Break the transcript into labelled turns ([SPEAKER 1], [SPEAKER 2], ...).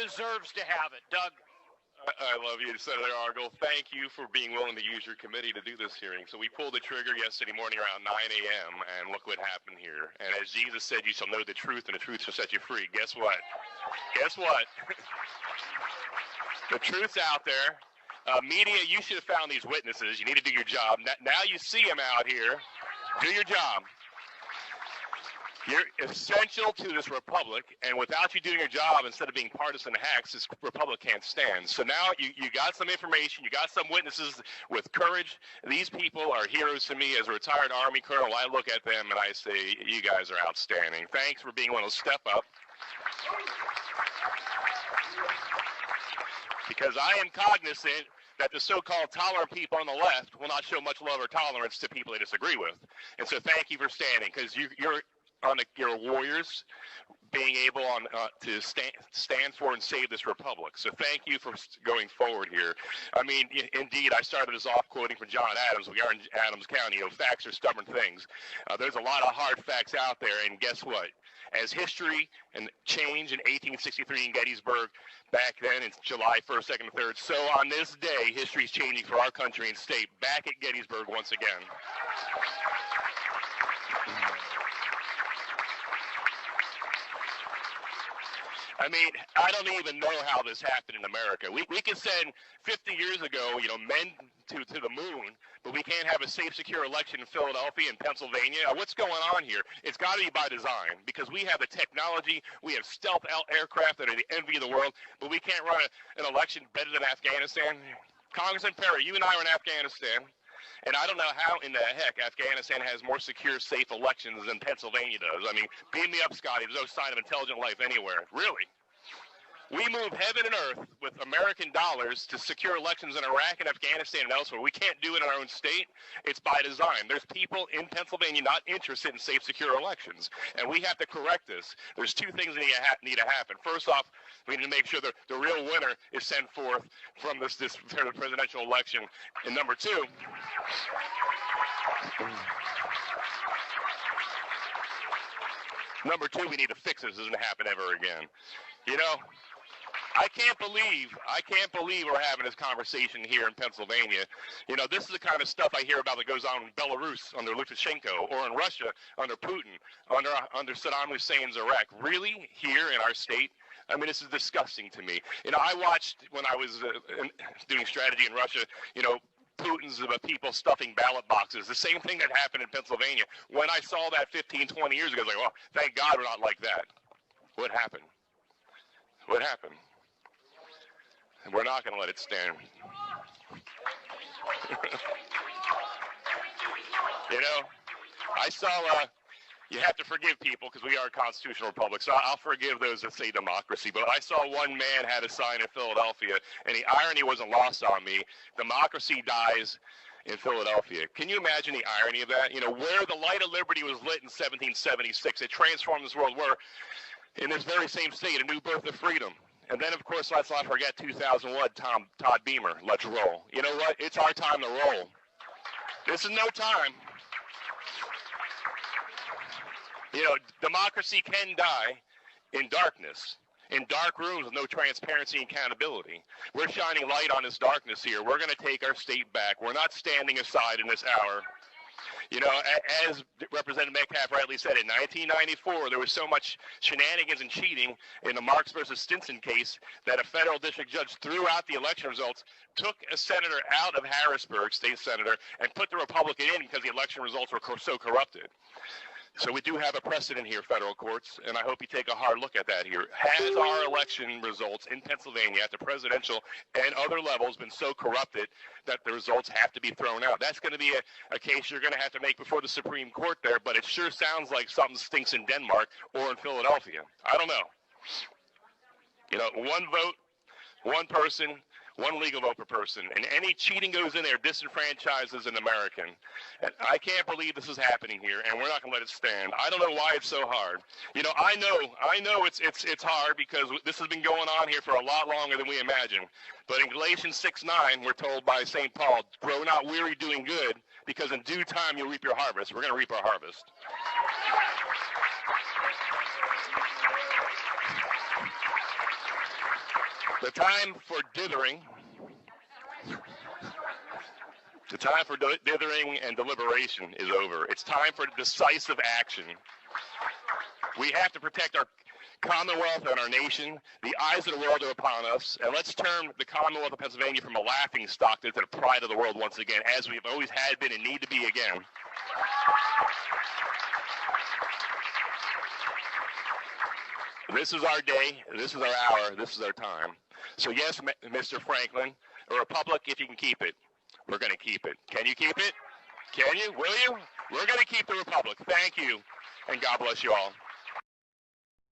[SPEAKER 1] deserves to have it. Doug.
[SPEAKER 2] I love you, Senator Argyle. Thank you for being willing to use your committee to do this hearing. So we pulled the trigger yesterday morning around 9 a.m., and look what happened here. And as Jesus said, you shall know the truth, and the truth shall set you free. Guess what? Guess what? The truth's out there. Media, you should have found these witnesses. You need to do your job. Now you see them out here. Do your job. You're essential to this republic, and without you doing your job, instead of being partisan hacks, this republic can't stand. So now you got some information, you got some witnesses with courage. These people are heroes to me. As a retired Army colonel, I look at them and I say, you guys are outstanding. Thanks for being willing to step up. Because I am cognizant that the so-called tolerant people on the left will not show much love or tolerance to people they disagree with. And so thank you for standing, because you're warriors being able to stand for and save this republic. So thank you for going forward here. I mean, indeed, I started this off quoting from John Adams. We are in Adams County. Facts are stubborn things. There's a lot of hard facts out there, and guess what? As history and change in 1863 in Gettysburg, back then in July 1st, 2nd, and 3rd, so on this day, history is changing for our country and state back at Gettysburg once again. I mean, I don't even know how this happened in America. We can send 50 years ago, men to the moon, but we can't have a safe, secure election in Philadelphia and Pennsylvania. What's going on here? It's got to be by design, because we have the technology, we have stealth aircraft that are the envy of the world, but we can't run an election better than Afghanistan. Congressman Perry, you and I are in Afghanistan. And I don't know how in the heck Afghanistan has more secure, safe elections than Pennsylvania does. I mean, beam me up, Scotty. There's no sign of intelligent life anywhere. Really. We move heaven and earth with American dollars to secure elections in Iraq and Afghanistan and elsewhere. We can't do it in our own state. It's by design. There's people in Pennsylvania not interested in safe, secure elections. And we have to correct this. There's two things that need to happen. First off, we need to make sure the real winner is sent forth from this presidential election. And number two, we need to fix this. This doesn't happen ever again. I can't believe we're having this conversation here in Pennsylvania. This is the kind of stuff I hear about that goes on in Belarus under Lukashenko, or in Russia under Putin, under Saddam Hussein's Iraq. Really? Here in our state? I mean, this is disgusting to me. I watched when I was doing strategy in Russia, Putin's people stuffing ballot boxes. The same thing that happened in Pennsylvania. When I saw that 15, 20 years ago, I was like, well, thank God we're not like that. What happened? What happened? We're not going to let it stand. I saw, you have to forgive people because we are a constitutional republic, so I'll forgive those that say democracy, but I saw one man had a sign in Philadelphia, and the irony wasn't lost on me. Democracy dies in Philadelphia. Can you imagine the irony of that? Where the light of liberty was lit in 1776, it transformed this world. Where in this very same state, a new birth of freedom. And then, of course, let's not forget 2001, Todd Beamer. Let's roll. You know what? It's our time to roll. This is no time. Democracy can die in darkness, in dark rooms with no transparency and accountability. We're shining light on this darkness here. We're going to take our state back. We're not standing aside in this hour. As Representative Metcalf rightly said, in 1994, there was so much shenanigans and cheating in the Marks versus Stinson case that a federal district judge threw out the election results, took a senator out of Harrisburg, state senator, and put the Republican in because the election results were so corrupted. So we do have a precedent here, federal courts, and I hope you take a hard look at that here. Has our election results in Pennsylvania at the presidential and other levels been so corrupted that the results have to be thrown out? That's going to be a case you're going to have to make before the Supreme Court there, but it sure sounds like something stinks in Denmark or in Philadelphia. I don't know. One vote, one person, one legal vote per person, and any cheating goes in there disenfranchises an American. And I can't believe this is happening here, and we're not going to let it stand. I don't know why it's so hard. I know it's hard because this has been going on here for a lot longer than we imagine. But in Galatians 6:9, we're told by St. Paul, grow not weary doing good, because in due time you'll reap your harvest. We're going to reap our harvest. The time for dithering. The time for dithering and deliberation is over. It's time for decisive action. We have to protect our Commonwealth and our nation. The eyes of the world are upon us, and let's turn the Commonwealth of Pennsylvania from a laughing stock to the pride of the world once again, as we've always had been and need to be again. This is our day, this is our hour, this is our time. So yes, Mr. Franklin, a republic, if you can keep it, we're going to keep it. Can you keep it? Can you? Will you? We're going to keep the republic. Thank you, and God bless you all.